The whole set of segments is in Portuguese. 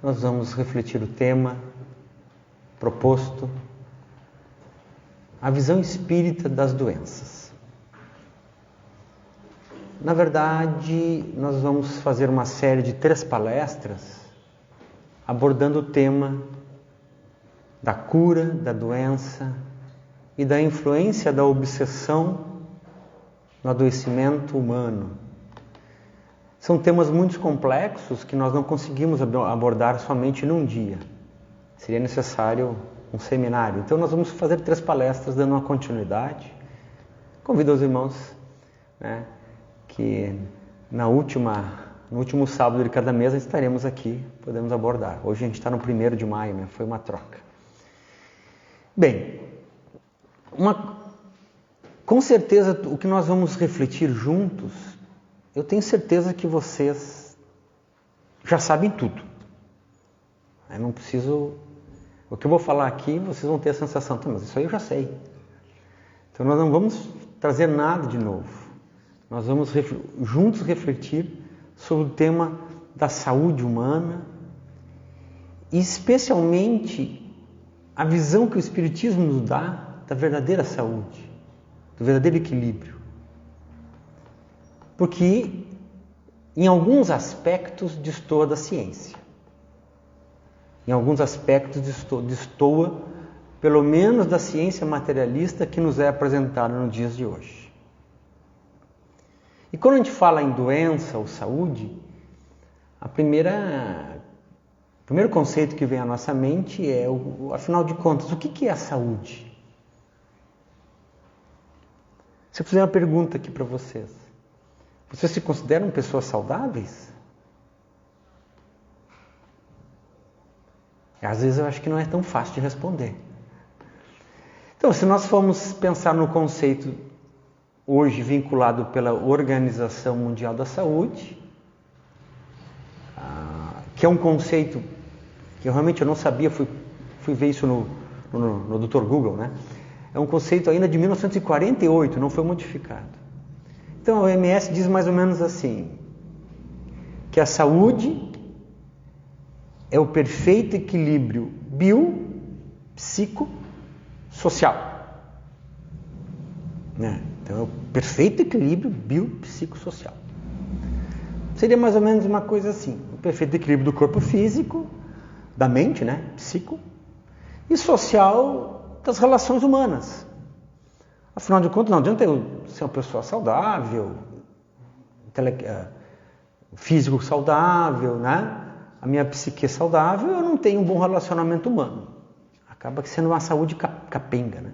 nós vamos refletir o tema proposto, a visão espírita das doenças. Na verdade, nós vamos fazer uma série de 3 palestras abordando o tema da cura da doença e da influência da obsessão no adoecimento humano. São temas muito complexos que nós não conseguimos abordar somente num dia. Seria necessário um seminário. Então nós vamos fazer 3 palestras dando uma continuidade. Convido os irmãos, que no último sábado de cada mês estaremos aqui, podemos abordar. Hoje a gente está no 1º de maio, foi uma troca. Bem, com certeza o que nós vamos refletir juntos, eu tenho certeza que vocês já sabem tudo. Eu não preciso... O que eu vou falar aqui, vocês vão ter a sensação, mas isso aí eu já sei. Então nós não vamos trazer nada de novo. Nós vamos juntos refletir sobre o tema da saúde humana e especialmente a visão que o Espiritismo nos dá da verdadeira saúde, do verdadeiro equilíbrio. Porque em alguns aspectos destoa da ciência. Em alguns aspectos destoa, pelo menos da ciência materialista que nos é apresentada nos dias de hoje. E quando a gente fala em doença ou saúde, o primeiro conceito que vem à nossa mente é, afinal de contas, o que é a saúde? Se eu fizer uma pergunta aqui para vocês, vocês se consideram pessoas saudáveis? Às vezes eu acho que não é tão fácil de responder. Então, se nós formos pensar no conceito hoje vinculado pela Organização Mundial da Saúde, que é um conceito que realmente eu não sabia, fui ver isso no Dr. Google, É um conceito ainda de 1948, não foi modificado. Então a OMS diz mais ou menos assim, que a saúde é o perfeito equilíbrio biopsicossocial. Então é o perfeito equilíbrio biopsicossocial. Seria mais ou menos uma coisa assim, o perfeito equilíbrio do corpo físico, da mente, psico, e social das relações humanas. Afinal de contas, não adianta eu ser uma pessoa saudável, físico saudável, a minha psique saudável, eu não tenho um bom relacionamento humano. Acaba sendo uma saúde capenga.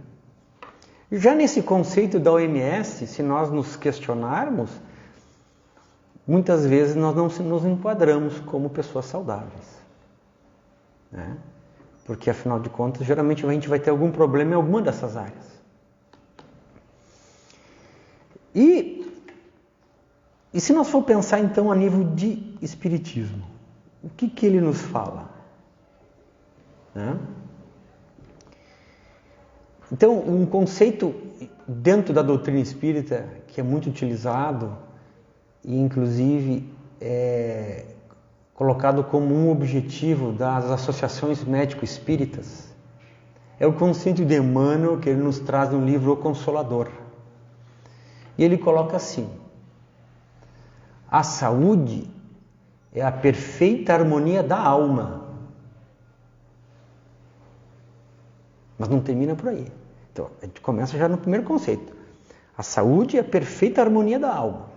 Já nesse conceito da OMS, se nós nos questionarmos, muitas vezes nós não nos enquadramos como pessoas saudáveis. Porque, afinal de contas, geralmente a gente vai ter algum problema em alguma dessas áreas. E se nós for pensar, então, a nível de espiritismo, o que ele nos fala? Então, um conceito dentro da doutrina espírita que é muito utilizado e, inclusive, é colocado como um objetivo das associações médico-espíritas, é o conceito de Emmanuel que ele nos traz no livro O Consolador. E ele coloca assim: a saúde é a perfeita harmonia da alma. Mas não termina por aí. Então, a gente começa já no primeiro conceito. A saúde é a perfeita harmonia da alma,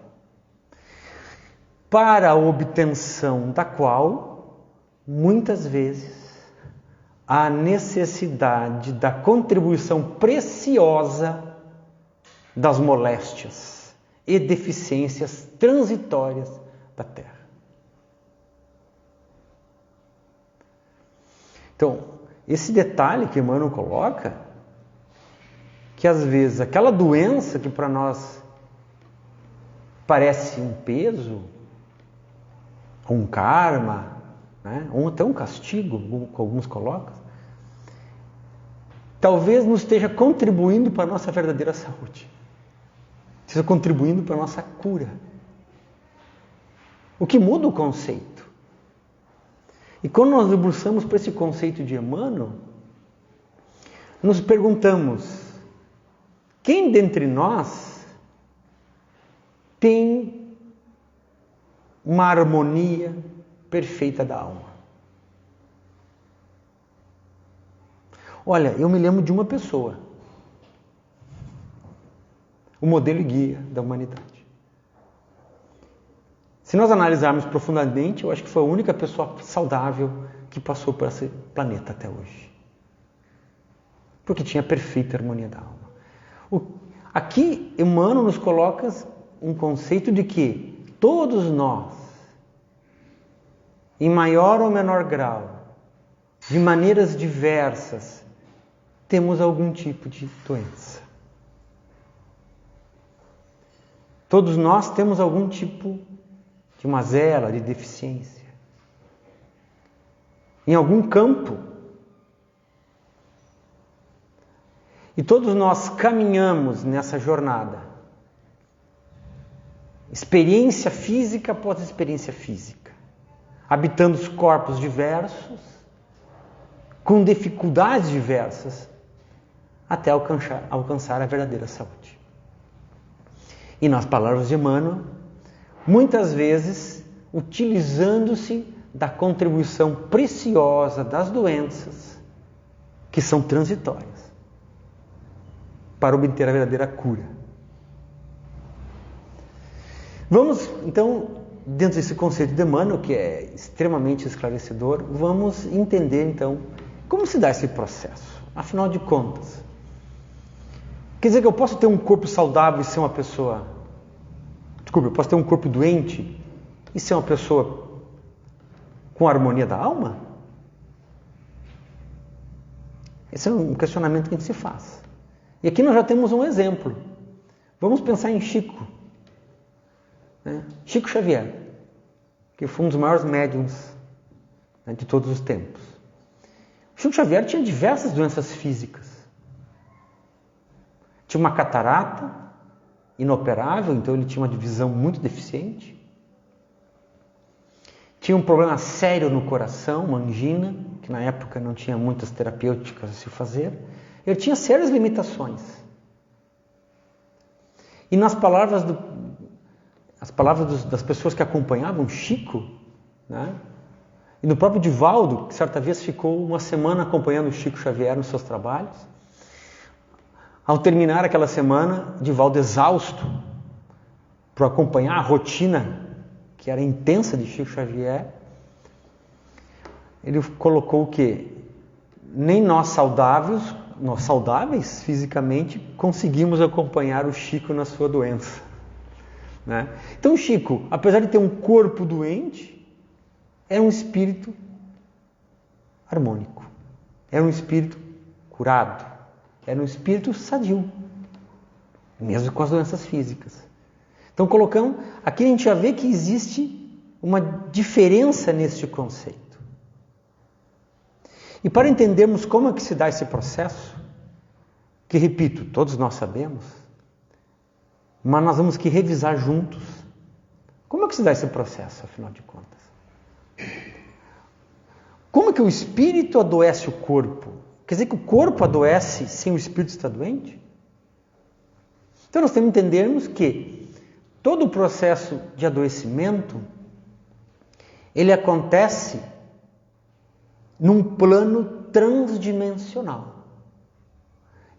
para a obtenção da qual, muitas vezes, há necessidade da contribuição preciosa das moléstias e deficiências transitórias da Terra. Então, esse detalhe que Emmanuel coloca, que às vezes aquela doença que para nós parece um peso, um karma, ou até um castigo, como alguns colocam, talvez nos esteja contribuindo para a nossa verdadeira saúde. Esteja contribuindo para a nossa cura. O que muda o conceito. E quando nós debruçamos para esse conceito de Emmanuel, nos perguntamos, quem dentre nós tem uma harmonia perfeita da alma? Olha, eu me lembro de uma pessoa, o modelo e guia da humanidade. Se nós analisarmos profundamente, eu acho que foi a única pessoa saudável que passou por esse planeta até hoje. Porque tinha perfeita harmonia da alma. Aqui, Emmanuel nos coloca um conceito de que todos nós, em maior ou menor grau, de maneiras diversas, temos algum tipo de doença. Todos nós temos algum tipo de mazela, de deficiência. Em algum campo. E todos nós caminhamos nessa jornada. Experiência física após experiência física. Habitando os corpos diversos, com dificuldades diversas, até alcançar a verdadeira saúde. E nas palavras de Emmanuel, muitas vezes utilizando-se da contribuição preciosa das doenças, que são transitórias, para obter a verdadeira cura. Vamos, então, dentro desse conceito de Emmanuel, que é extremamente esclarecedor, vamos entender, então, como se dá esse processo. Afinal de contas, quer dizer que eu posso ter um corpo saudável e ser uma pessoa... Desculpa, eu posso ter um corpo doente e ser uma pessoa com a harmonia da alma? Esse é um questionamento que a gente se faz. E aqui nós já temos um exemplo. Vamos pensar em Chico. Chico Xavier, que foi um dos maiores médiuns de todos os tempos. Chico Xavier tinha diversas doenças físicas. Tinha uma catarata inoperável, então ele tinha uma visão muito deficiente. Tinha um problema sério no coração, uma angina, que na época não tinha muitas terapêuticas a se fazer. Ele tinha sérias limitações. E nas palavras das pessoas que acompanhavam Chico, e no próprio Divaldo, que certa vez ficou uma semana acompanhando Chico Xavier nos seus trabalhos, ao terminar aquela semana, Divaldo exausto, para acompanhar a rotina que era intensa de Chico Xavier, ele colocou que nem nós saudáveis fisicamente, conseguimos acompanhar o Chico na sua doença. Então Chico, apesar de ter um corpo doente, era um espírito harmônico, era um espírito curado, era um espírito sadio, mesmo com as doenças físicas. Então colocamos, aqui a gente já vê que existe uma diferença neste conceito. E para entendermos como é que se dá esse processo, que repito, todos nós sabemos, mas nós vamos que revisar juntos, como é que se dá esse processo, afinal de contas? Como é que o espírito adoece o corpo? Quer dizer que o corpo adoece sem o espírito estar doente? Então nós temos que entendermos que todo o processo de adoecimento, ele acontece num plano transdimensional.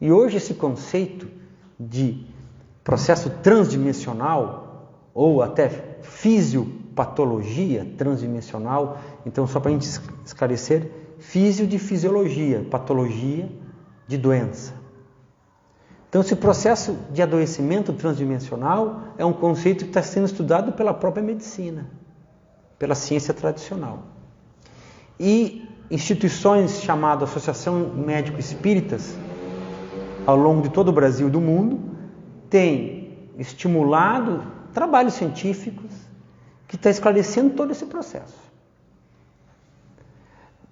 E hoje esse conceito de processo transdimensional, ou até fisiopatologia transdimensional, então só para a gente esclarecer, físio de fisiologia, patologia de doença. Então esse processo de adoecimento transdimensional é um conceito que está sendo estudado pela própria medicina, pela ciência tradicional. E instituições chamadas Associação Médico Espíritas, ao longo de todo o Brasil e do mundo, têm estimulado trabalhos científicos que estão esclarecendo todo esse processo.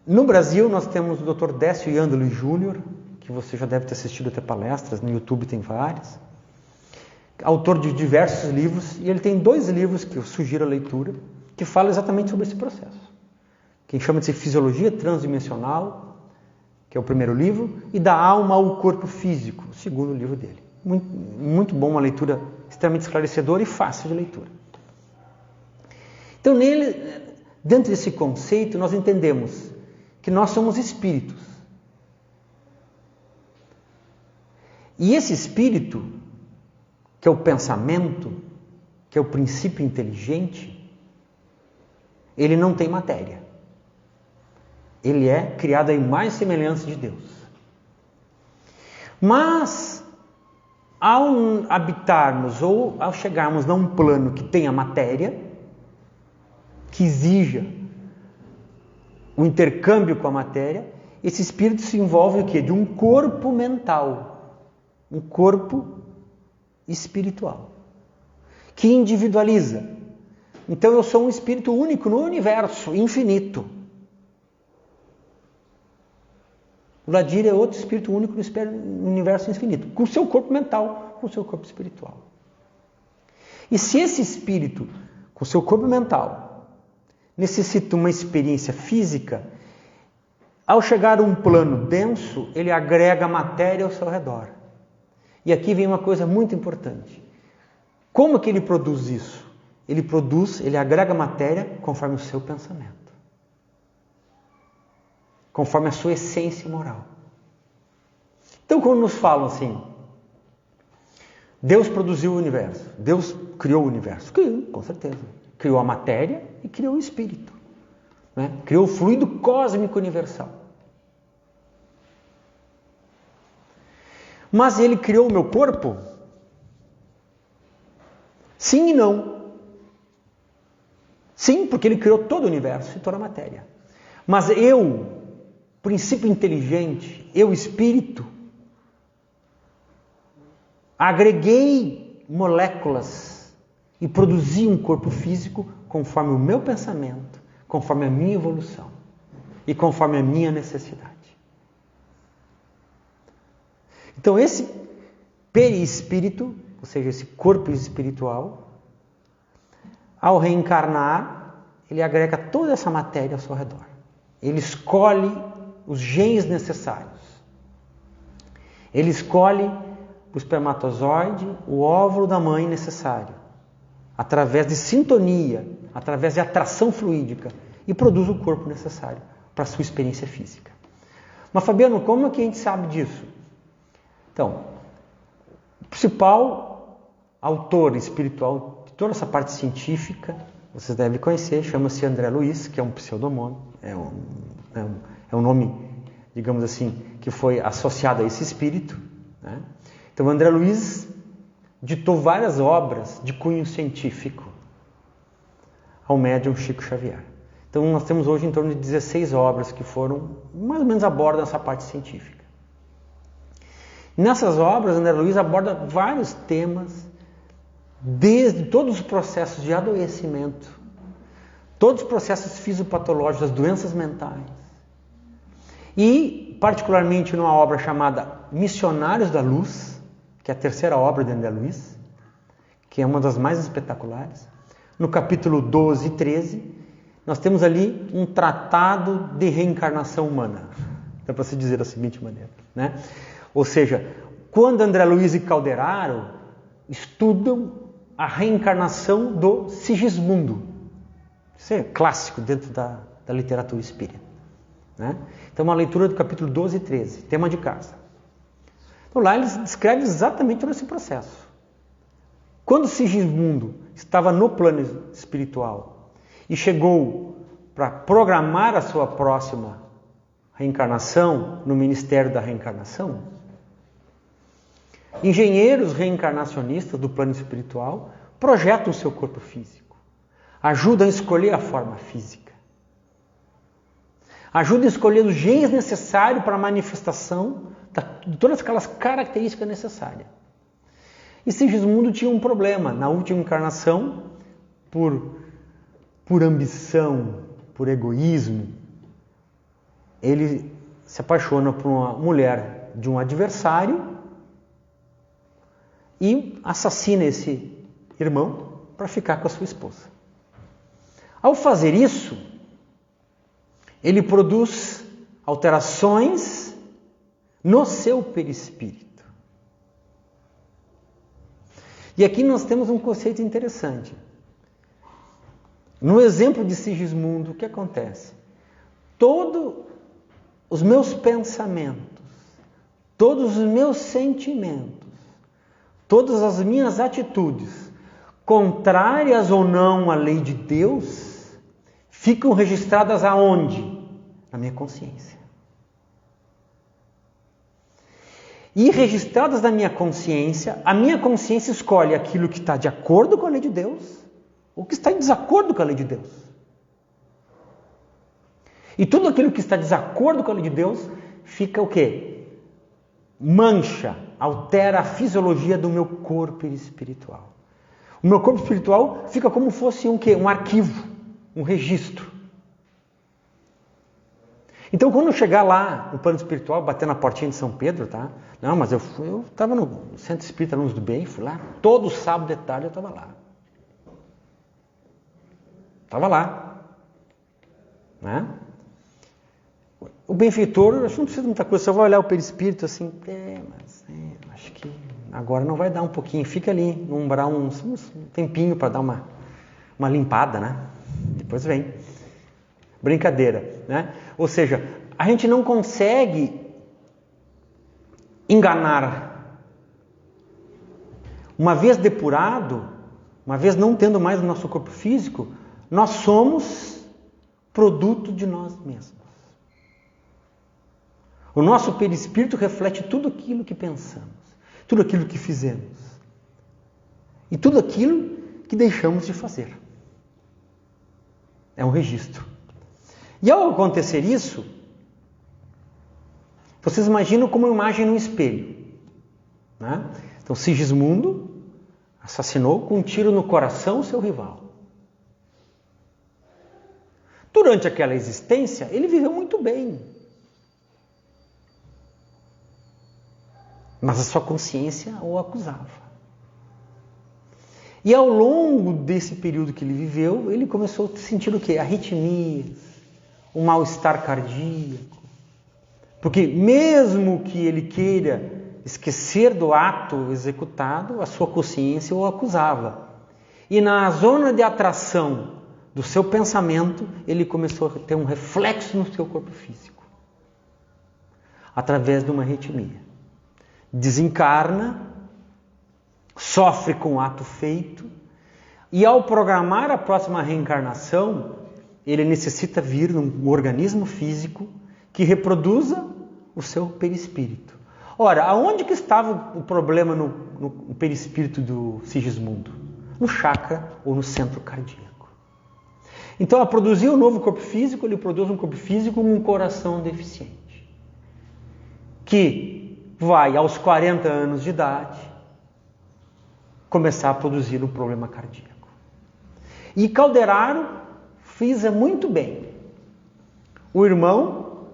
No Brasil, nós temos o Dr. Décio Iandoli Júnior, que você já deve ter assistido até palestras, no YouTube tem várias, autor de diversos livros, e ele tem 2 livros que eu sugiro a leitura, que falam exatamente sobre esse processo. que a gente chama de Fisiologia Transdimensional, que é o primeiro livro, e Da Alma ao Corpo Físico, o segundo livro dele. Muito, muito bom, uma leitura extremamente esclarecedora e fácil de leitura. Então, dentro desse conceito, nós entendemos que nós somos espíritos. E esse espírito, que é o pensamento, que é o princípio inteligente, ele não tem matéria. Ele é criado à imagem e semelhança de Deus. Mas, ao habitarmos ou ao chegarmos num plano que tenha matéria, que exija o intercâmbio com a matéria, esse espírito se envolve o quê? De um corpo mental. Um corpo espiritual, que individualiza. Então eu sou um espírito único no universo, infinito. O Ladir é outro espírito único no universo infinito, com o seu corpo mental, com o seu corpo espiritual. E se esse espírito, com o seu corpo mental, necessita uma experiência física, ao chegar a um plano denso, ele agrega matéria ao seu redor. E aqui vem uma coisa muito importante. Como que ele produz isso? Ele agrega matéria conforme o seu pensamento. Conforme a sua essência moral. Então, quando nos falam assim, Deus produziu o universo, Deus criou o universo. Criou, com certeza. Criou a matéria e criou o espírito. Né? Criou o fluido cósmico universal. Mas ele criou o meu corpo? Sim e não. Sim, porque ele criou todo o universo e toda a matéria. Mas eu, princípio inteligente, eu espírito, agreguei moléculas e produzi um corpo físico conforme o meu pensamento, conforme a minha evolução e conforme a minha necessidade. Então esse perispírito, ou seja, esse corpo espiritual, ao reencarnar, ele agrega toda essa matéria ao seu redor. Ele escolhe os genes necessários. Ele escolhe o espermatozoide, o óvulo da mãe necessário, através de sintonia, através de atração fluídica, e produz o corpo necessário para a sua experiência física. Mas, Fabiano, como é que a gente sabe disso? Então, o principal autor espiritual de toda essa parte científica, vocês devem conhecer, chama-se André Luiz, que é um pseudônimo, é um nome, digamos assim, que foi associado a esse espírito. Né? Então, André Luiz ditou várias obras de cunho científico ao médium Chico Xavier. Então, nós temos hoje em torno de 16 obras que foram, mais ou menos, abordam essa parte científica. Nessas obras, André Luiz aborda vários temas, desde todos os processos de adoecimento, todos os processos fisiopatológicos, das doenças mentais, e, particularmente, numa obra chamada Missionários da Luz, que é a terceira obra de André Luiz, que é uma das mais espetaculares. No capítulo 12 e 13, nós temos ali um tratado de reencarnação humana, dá para se dizer da seguinte maneira, né? Ou seja, quando André Luiz e Calderaro estudam a reencarnação do Sigismundo. Isso é clássico dentro da literatura espírita. Né? Então, uma leitura do capítulo 12 e 13, tema de casa. Então, lá eles descrevem exatamente todo esse processo. Quando Sigismundo estava no plano espiritual e chegou para programar a sua próxima reencarnação no Ministério da Reencarnação, engenheiros reencarnacionistas do plano espiritual projetam o seu corpo físico, ajudam a escolher a forma física, ajudam a escolher os genes necessários para a manifestação de todas aquelas características necessárias. E Sigismundo tinha um problema. Na última encarnação, por ambição, por egoísmo, ele se apaixona por uma mulher de um adversário e assassina esse irmão para ficar com a sua esposa. Ao fazer isso, ele produz alterações no seu perispírito. E aqui nós temos um conceito interessante. No exemplo de Sigismundo, o que acontece? Todos os meus pensamentos, todos os meus sentimentos, todas as minhas atitudes, contrárias ou não à lei de Deus, ficam registradas aonde? Na minha consciência. E registradas na minha consciência, a minha consciência escolhe aquilo que está de acordo com a lei de Deus ou que está em desacordo com a lei de Deus. E tudo aquilo que está em desacordo com a lei de Deus fica o quê? Mancha, altera a fisiologia do meu corpo espiritual. O meu corpo espiritual fica como se fosse um quê? Um arquivo, um registro. Então, quando eu chegar lá no plano espiritual, bater na portinha de São Pedro, tá? Não, mas eu estava no Centro Espírita Luz do Bem, fui lá, todo sábado de tarde eu estava lá. Estava lá. Né? O benfeitor, acho que não precisa de muita coisa, só vai olhar o perispírito assim, acho que agora não vai dar um pouquinho, fica ali no umbral um tempinho para dar uma limpada, né? Depois vem. Brincadeira, né? Ou seja, a gente não consegue enganar. Uma vez depurado, uma vez não tendo mais o nosso corpo físico, nós somos produto de nós mesmos. O nosso perispírito reflete tudo aquilo que pensamos, tudo aquilo que fizemos e tudo aquilo que deixamos de fazer. É um registro. E ao acontecer isso, vocês imaginam como uma imagem no espelho. Né? Então, Sigismundo assassinou com um tiro no coração o seu rival. Durante aquela existência, ele viveu muito bem. Mas a sua consciência o acusava. E ao longo desse período que ele viveu, ele começou a sentir o quê? Arritmias, um mal-estar cardíaco. Porque mesmo que ele queira esquecer do ato executado, a sua consciência o acusava. E na zona de atração do seu pensamento, ele começou a ter um reflexo no seu corpo físico. Através de uma arritmia. Desencarna, sofre com o ato feito, e ao programar a próxima reencarnação, ele necessita vir num organismo físico que reproduza o seu perispírito. Ora, aonde que estava o problema no perispírito do Sigismundo? No chakra ou no centro cardíaco. Então, a produzir um novo corpo físico, ele produz um corpo físico com um coração deficiente. Que vai, aos 40 anos de idade, começar a produzir um problema cardíaco. E Calderaro frisa muito bem. O irmão,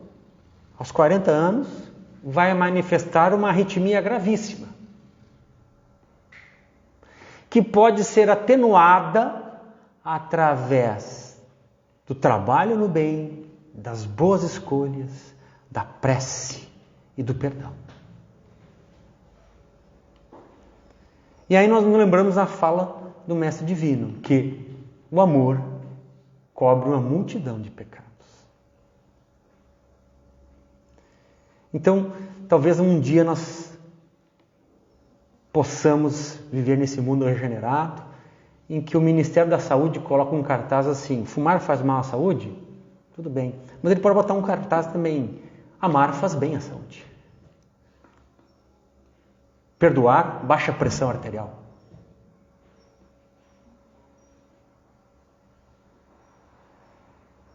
aos 40 anos, vai manifestar uma arritmia gravíssima, que pode ser atenuada através do trabalho no bem, das boas escolhas, da prece e do perdão. E aí nós nos lembramos a fala do Mestre Divino, que o amor cobre uma multidão de pecados. Então, talvez um dia nós possamos viver nesse mundo regenerado, em que o Ministério da Saúde coloca um cartaz assim, fumar faz mal à saúde? Tudo bem. Mas ele pode botar um cartaz também, amar faz bem à saúde. Perdoar, baixa pressão arterial.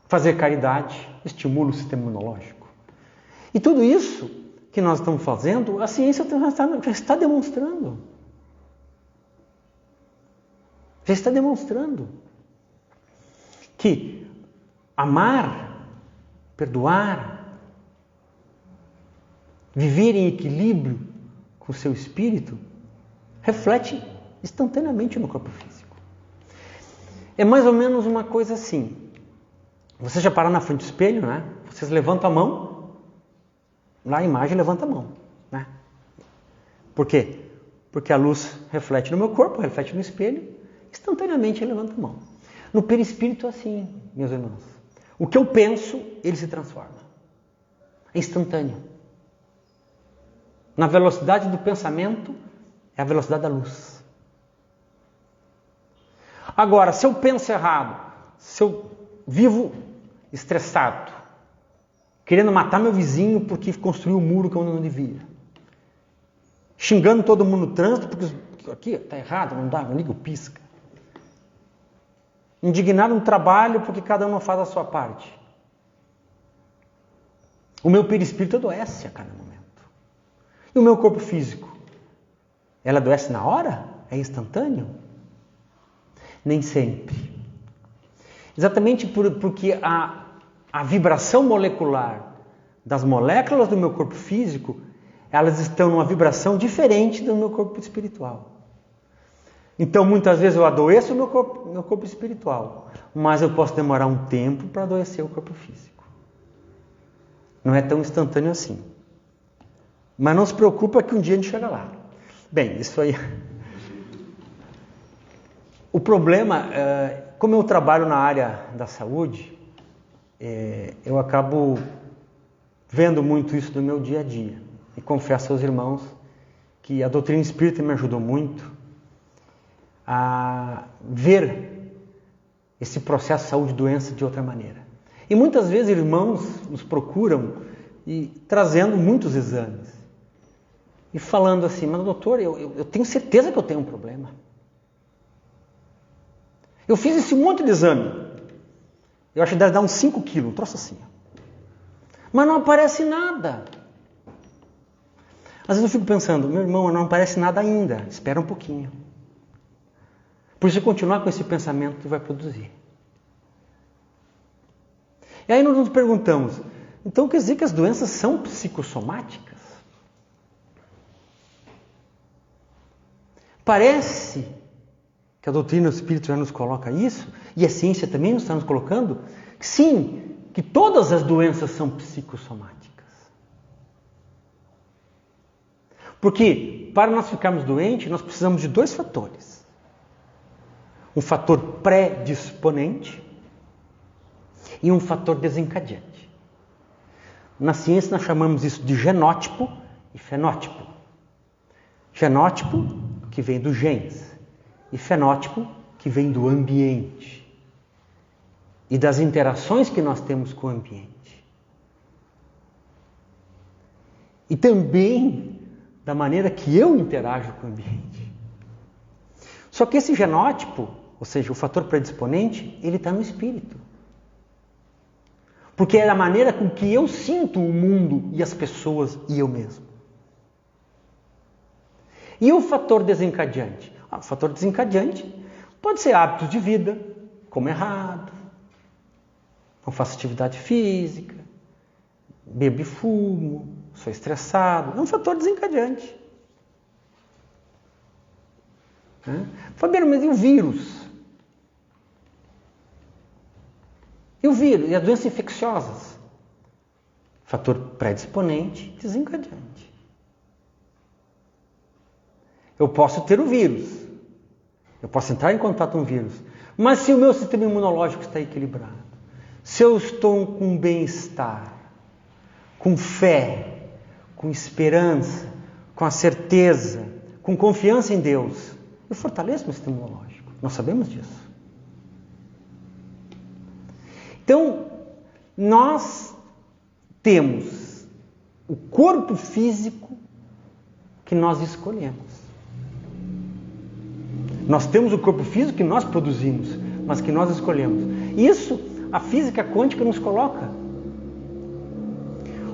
Fazer caridade, estimula o sistema imunológico. E tudo isso que nós estamos fazendo, a ciência já está demonstrando. Já está demonstrando que amar, perdoar, viver em equilíbrio com o seu espírito, reflete instantaneamente no corpo físico. É mais ou menos uma coisa assim. Vocês já pararam na frente do espelho, né? Vocês levantam a mão, lá a imagem levanta a mão, né? Por quê? Porque a luz reflete no meu corpo, reflete no espelho, instantaneamente ele levanta a mão. No perispírito é assim, meus irmãos. O que eu penso, ele se transforma. É instantâneo. Na velocidade do pensamento, é a velocidade da luz. Agora, se eu penso errado, se eu vivo estressado, querendo matar meu vizinho porque construiu um muro que eu não devia, xingando todo mundo no trânsito porque aqui está errado, não dá, não liga o pisca, indignado no trabalho porque cada um não faz a sua parte, o meu perispírito adoece a cada momento. E o meu corpo físico? Ela adoece na hora? É instantâneo? Nem sempre. Exatamente porque a vibração molecular das moléculas do meu corpo físico, elas estão numa vibração diferente do meu corpo espiritual. Então, muitas vezes eu adoeço o meu corpo espiritual, mas eu posso demorar um tempo para adoecer o corpo físico. Não é tão instantâneo assim. Mas não se preocupa que um dia a gente chega lá. Bem, isso aí... O problema, como eu trabalho na área da saúde, eu acabo vendo muito isso no meu dia a dia. E confesso aos irmãos que a doutrina espírita me ajudou muito a ver esse processo de saúde e doença de outra maneira. E muitas vezes irmãos nos procuram e trazendo muitos exames. E falando assim, mas doutor, eu tenho certeza que eu tenho um problema. Eu fiz esse monte de exame. Eu acho que deve dar uns 5 quilos, um troço assim. Mas não aparece nada. Às vezes eu fico pensando, meu irmão, não aparece nada ainda. Espera um pouquinho. Por isso, continuar com esse pensamento que vai produzir. E aí nós nos perguntamos, então quer dizer que as doenças são psicossomáticas? Parece que a doutrina do Espírito já nos coloca isso, e a ciência também nos está nos colocando, que sim, que todas as doenças são psicossomáticas. Porque para nós ficarmos doentes, nós precisamos de 2 fatores. Um fator predisponente e um fator desencadeante. Na ciência nós chamamos isso de genótipo e fenótipo. Genótipo, que vem dos genes, e fenótipo, que vem do ambiente e das interações que nós temos com o ambiente. E também da maneira que eu interajo com o ambiente. Só que esse genótipo, ou seja, o fator predisponente, ele está no espírito. Porque é a maneira com que eu sinto o mundo e as pessoas e eu mesmo. E o fator desencadeante? O fator desencadeante pode ser hábitos de vida, como errado, não faço atividade física, bebo e fumo, sou estressado. É um fator desencadeante. Fabiano, mas e o vírus? E o vírus? E as doenças infecciosas? Fator predisponente, desencadeante. Eu posso ter o vírus, eu posso entrar em contato com o vírus, mas se o meu sistema imunológico está equilibrado, se eu estou com bem-estar, com fé, com esperança, com a certeza, com confiança em Deus, eu fortaleço meu sistema imunológico. Nós sabemos disso. Então, nós temos o corpo físico que nós escolhemos. Nós temos o corpo físico que nós produzimos, mas que nós escolhemos. Isso a física quântica nos coloca.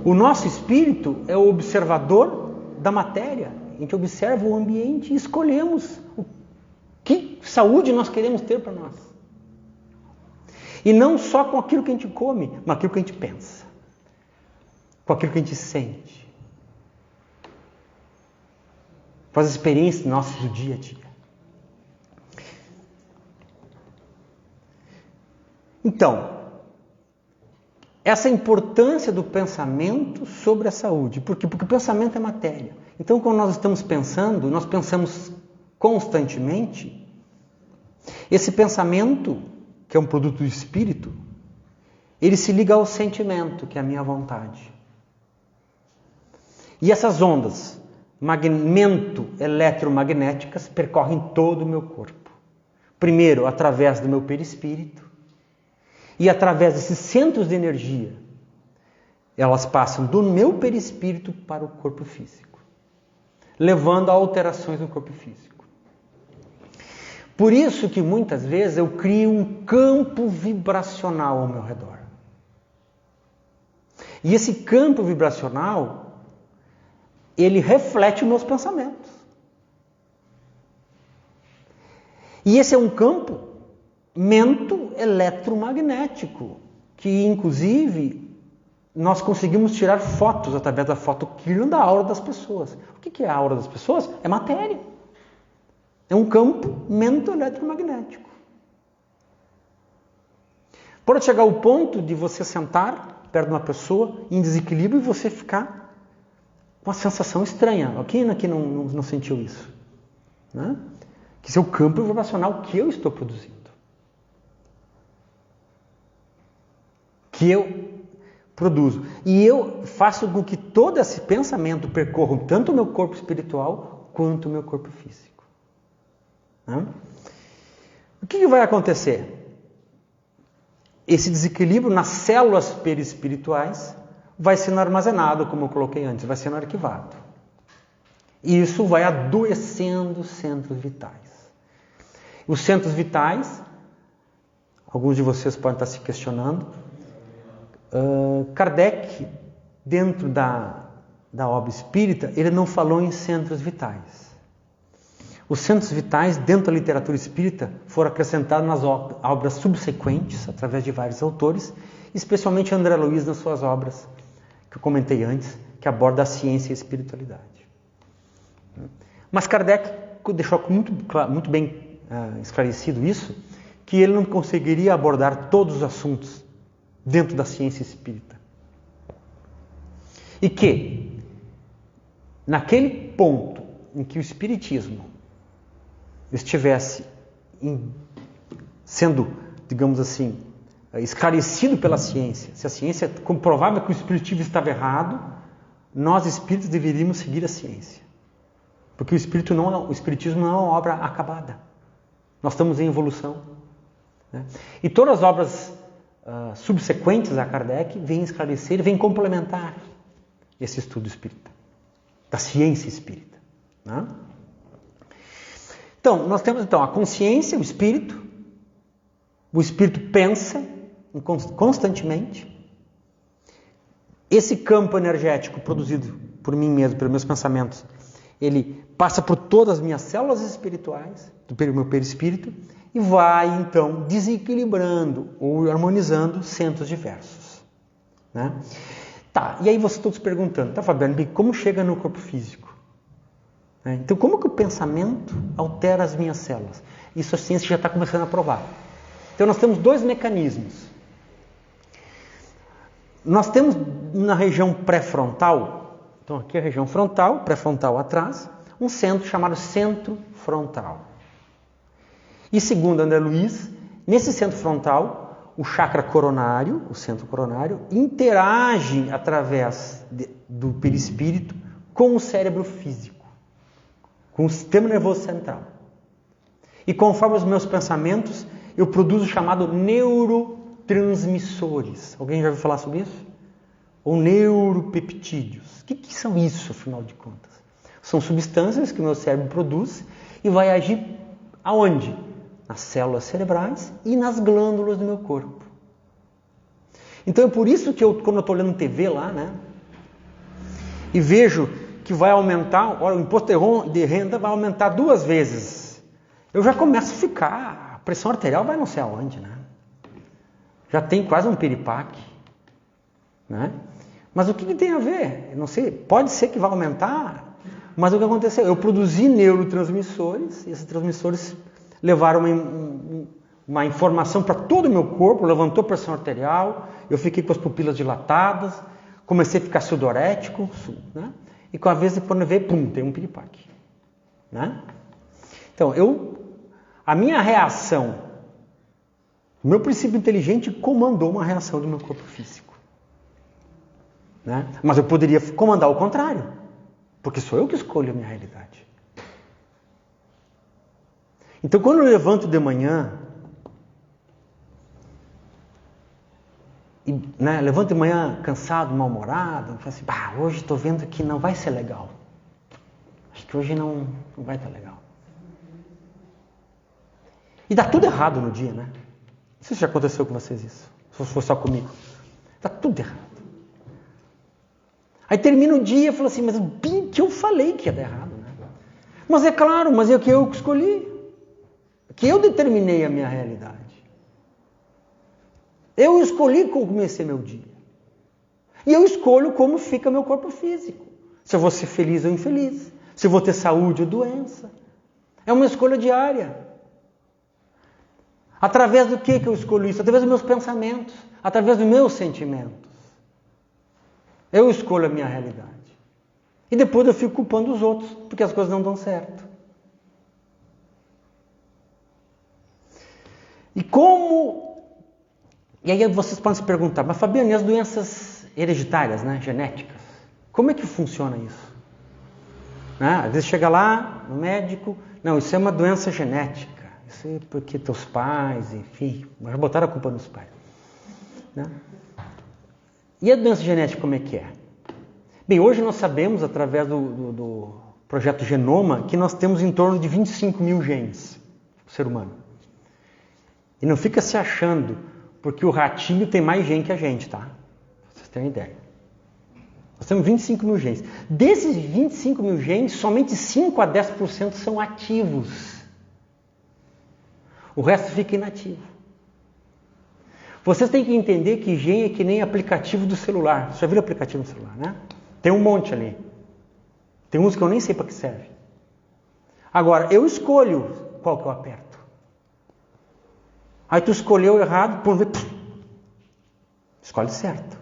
O nosso espírito é o observador da matéria. A gente observa o ambiente e escolhemos que saúde nós queremos ter para nós. E não só com aquilo que a gente come, mas aquilo que a gente pensa. Com aquilo que a gente sente. Com as experiências nossas do dia a dia. Então, essa importância do pensamento sobre a saúde. Por quê? Porque o pensamento é matéria. Então, quando nós estamos pensando, nós pensamos constantemente, esse pensamento, que é um produto do espírito, ele se liga ao sentimento, que é a minha vontade. E essas ondas eletromagnéticas percorrem todo o meu corpo. Primeiro, através do meu perispírito, e através desses centros de energia, elas passam do meu perispírito para o corpo físico, levando a alterações no corpo físico. Por isso que muitas vezes eu crio um campo vibracional ao meu redor. E esse campo vibracional, ele reflete os meus pensamentos. E esse é um campo eletromagnético, que inclusive nós conseguimos tirar fotos através da fotoquímica da aura das pessoas. O que é a aura das pessoas? É matéria. É um campo eletromagnético. Pode chegar ao ponto de você sentar perto de uma pessoa em desequilíbrio e você ficar com uma sensação estranha. Quem aqui não sentiu isso? Né? Que esse é o campo vibracional que eu estou produzindo. Que eu produzo. E eu faço com que todo esse pensamento percorra tanto o meu corpo espiritual quanto o meu corpo físico. Né? O que vai acontecer? Esse desequilíbrio nas células perispirituais vai sendo armazenado, como eu coloquei antes, vai sendo arquivado. E isso vai adoecendo os centros vitais. Os centros vitais, alguns de vocês podem estar se questionando, Kardec, dentro da obra espírita, ele não falou em centros vitais. Os centros vitais, dentro da literatura espírita, foram acrescentados nas obras subsequentes, através de vários autores, especialmente André Luiz nas suas obras, que eu comentei antes, que aborda a ciência e a espiritualidade. Mas Kardec deixou muito bem esclarecido isso, que ele não conseguiria abordar todos os assuntos dentro da ciência espírita. E que, naquele ponto em que o espiritismo estivesse sendo, digamos assim, esclarecido pela ciência, se a ciência comprovava que o espiritismo estava errado, nós espíritos deveríamos seguir a ciência. Porque o espiritismo não é uma obra acabada. Nós estamos em evolução. Né? E todas as obras subsequentes a Kardec vêm esclarecer, vêm complementar esse estudo espírita, da ciência espírita. Né? Então, nós temos a consciência, o espírito pensa constantemente. Esse campo energético produzido por mim mesmo, pelos meus pensamentos, ele passa por todas as minhas células espirituais, do meu perispírito, e vai, então, desequilibrando ou harmonizando centros diversos. Né? Tá, e aí vocês estão se perguntando, tá, Fabiano, como chega no corpo físico? Então, como que o pensamento altera as minhas células? Isso a ciência já está começando a provar. Então, nós temos dois mecanismos. Nós temos na região pré-frontal, então aqui a região frontal, pré-frontal atrás, um centro chamado centro frontal. E segundo André Luiz, nesse centro frontal, o chakra coronário, o centro coronário, interage através do perispírito com o cérebro físico, com o sistema nervoso central. E conforme os meus pensamentos, eu produzo o chamado neurotransmissores. Alguém já ouviu falar sobre isso? Ou neuropeptídeos. O que são isso, afinal de contas? São substâncias que o meu cérebro produz e vai agir aonde? Nas células cerebrais e nas glândulas do meu corpo. Então é por isso que quando eu estou olhando TV lá, né, e vejo que vai aumentar, olha, o imposto de renda vai aumentar 2 vezes. Eu já começo a ficar, a pressão arterial vai não sei aonde, né? Já tem quase um piripaque, né? Mas o que tem a ver? Eu não sei, pode ser que vai aumentar, mas o que aconteceu? Eu produzi neurotransmissores, e esses transmissores levaram uma informação para todo o meu corpo, levantou a pressão arterial, eu fiquei com as pupilas dilatadas, comecei a ficar sudorético, né? E com a vez de quando veio, pum, tem um piripaque. Né? Então, a minha reação, o meu princípio inteligente comandou uma reação do meu corpo físico. Né? Mas eu poderia comandar o contrário, porque sou eu que escolho a minha realidade. Então, quando eu levanto de manhã, levanto de manhã cansado, mal-humorado, falo assim, hoje estou vendo que não vai ser legal. Acho que hoje não vai estar legal. E dá tudo errado no dia, né? Não sei se já aconteceu com vocês isso. Se for só comigo. Dá tudo errado. Aí termina o dia e fala assim, mas bem que eu falei que ia dar errado, né? Mas é claro, mas é o que eu escolhi. Que eu determinei a minha realidade. Eu escolhi como comecei meu dia. E eu escolho como fica meu corpo físico. Se eu vou ser feliz ou infeliz. Se eu vou ter saúde ou doença. É uma escolha diária. Através do que eu escolho isso? Através dos meus pensamentos. Através dos meus sentimentos. Eu escolho a minha realidade. E depois eu fico culpando os outros, porque as coisas não dão certo. E aí vocês podem se perguntar, mas Fabiano, e as doenças hereditárias, né, genéticas? Como é que funciona isso? Às vezes chega lá no médico, não, isso é uma doença genética. Isso é porque teus pais, enfim, mas botaram a culpa nos pais. Né? E a doença genética como é que é? Bem, hoje nós sabemos, através do projeto Genoma, que nós temos em torno de 25 mil genes, o ser humano. E não fica se achando, porque o ratinho tem mais gene que a gente, tá? Pra vocês terem ideia. Nós temos 25 mil genes. Desses 25 mil genes, somente 5 a 10% são ativos. O resto fica inativo. Vocês têm que entender que gene é que nem aplicativo do celular. Você já viu aplicativo no celular, né? Tem um monte ali. Tem uns que eu nem sei para que serve. Agora, eu escolho qual que eu aperto. Aí tu escolheu errado, escolhe certo.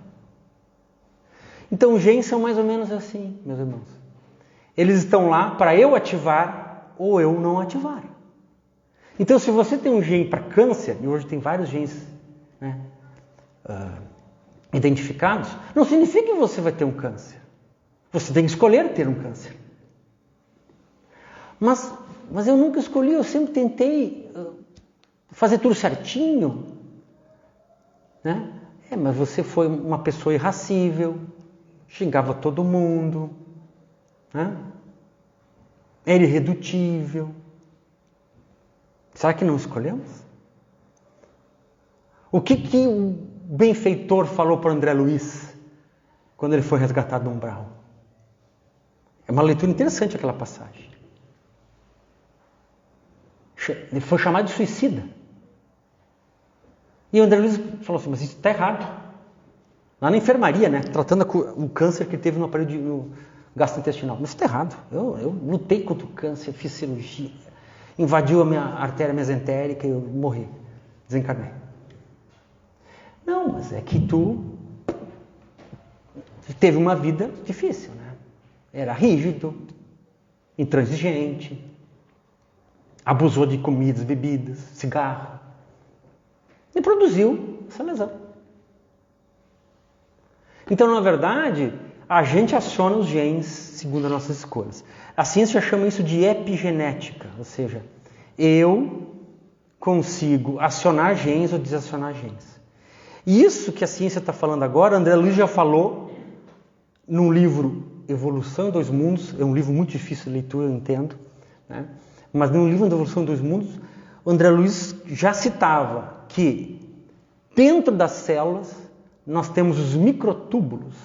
Então os genes são mais ou menos assim, meus irmãos. Eles estão lá para eu ativar ou eu não ativar. Então se você tem um gene para câncer, e hoje tem vários genes, né, identificados, não significa que você vai ter um câncer. Você tem que escolher ter um câncer. Mas eu nunca escolhi, eu sempre tentei fazer tudo certinho. Né? Mas você foi uma pessoa irracível, xingava todo mundo, né? Era irredutível. Será que não escolhemos? O que o benfeitor falou para André Luiz quando ele foi resgatado do umbral? É uma leitura interessante aquela passagem. Ele foi chamado de suicida. E o André Luiz falou assim, mas isso está errado. Lá na enfermaria, né, tratando o câncer que teve no aparelho gastrointestinal. Mas isso está errado. Eu lutei contra o câncer, fiz cirurgia, invadiu a minha artéria mesentérica e eu morri, desencarnei. Não, mas é que tu teve uma vida difícil, né? Era rígido, intransigente, abusou de comidas, bebidas, cigarro. E produziu essa lesão. Então, na verdade, a gente aciona os genes segundo as nossas escolhas. A ciência chama isso de epigenética, ou seja, eu consigo acionar genes ou desacionar genes. E isso que a ciência está falando agora, André Luiz já falou num livro Evolução em Dois Mundos, é um livro muito difícil de leitura, eu entendo, né? Mas no livro Evolução em Dois Mundos, o André Luiz já citava que dentro das células nós temos os microtúbulos,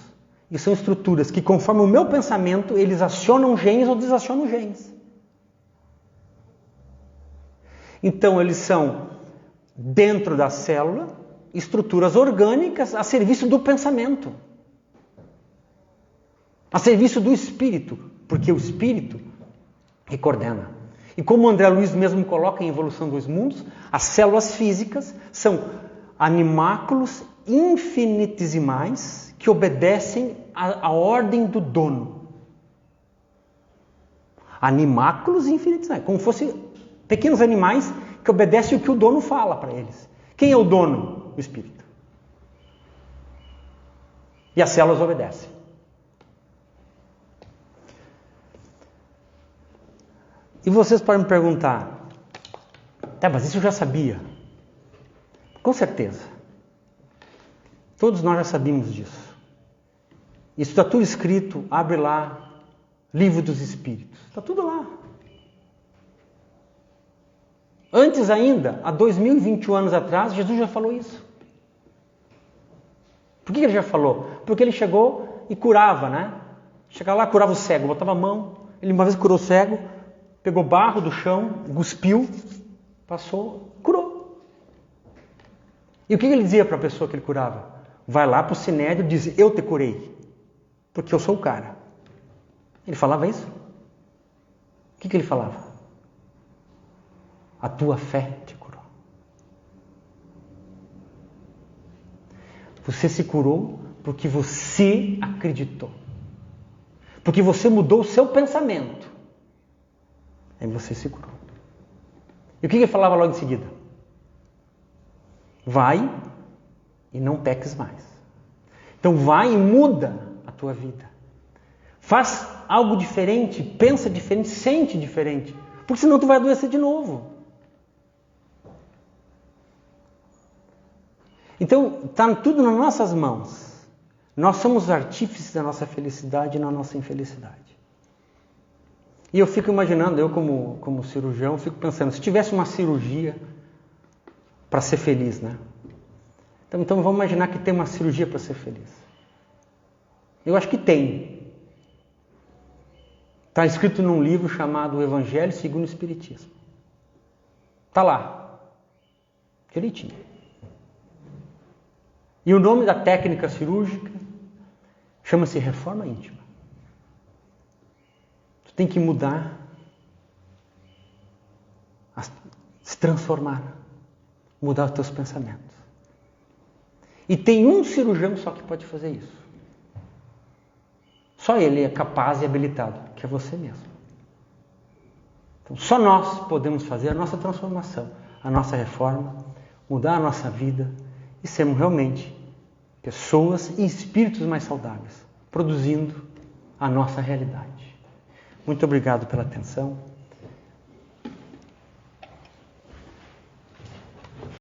e são estruturas que, conforme o meu pensamento, eles acionam genes ou desacionam genes. Então, eles são, dentro da célula, estruturas orgânicas a serviço do pensamento, a serviço do espírito, porque o espírito que coordena. E como o André Luiz mesmo coloca em Evolução dos Mundos, as células físicas são animáculos infinitesimais que obedecem à ordem do dono. Animáculos infinitesimais, como fossem pequenos animais que obedecem o que o dono fala para eles. Quem é o dono? O espírito. E as células obedecem. E vocês podem me perguntar, tá, mas isso eu já sabia. Com certeza. Todos nós já sabíamos disso. Isso está tudo escrito, abre lá, Livro dos Espíritos. Está tudo lá. Antes ainda, há 2021 anos atrás, Jesus já falou isso. Por que ele já falou? Porque ele chegou e curava, né? Chegava lá, curava o cego, botava a mão. Ele uma vez curou o cego, pegou barro do chão, cuspiu, passou, curou. E o que ele dizia para a pessoa que ele curava? Vai lá para o sinédrio e diz, eu te curei, porque eu sou o cara. Ele falava isso? O que ele falava? A tua fé te curou. Você se curou porque você acreditou. Porque você mudou o seu pensamento. Aí você se curou. E o que ele falava logo em seguida? Vai e não peques mais. Então vai e muda a tua vida. Faz algo diferente, pensa diferente, sente diferente. Porque senão tu vai adoecer de novo. Então, está tudo nas nossas mãos. Nós somos artífices da nossa felicidade e da nossa infelicidade. E eu fico imaginando, eu como cirurgião, fico pensando, se tivesse uma cirurgia para ser feliz, né? Então vamos imaginar que tem uma cirurgia para ser feliz. Eu acho que tem. Está escrito num livro chamado O Evangelho segundo o Espiritismo. Está lá. Direitinho. E o nome da técnica cirúrgica chama-se reforma íntima. Tu tem que mudar, se transformar, mudar os teus pensamentos. E tem um cirurgião só que pode fazer isso. Só ele é capaz e habilitado, que é você mesmo. Então, só nós podemos fazer a nossa transformação, a nossa reforma, mudar a nossa vida e sermos realmente pessoas e espíritos mais saudáveis, produzindo a nossa realidade. Muito obrigado pela atenção.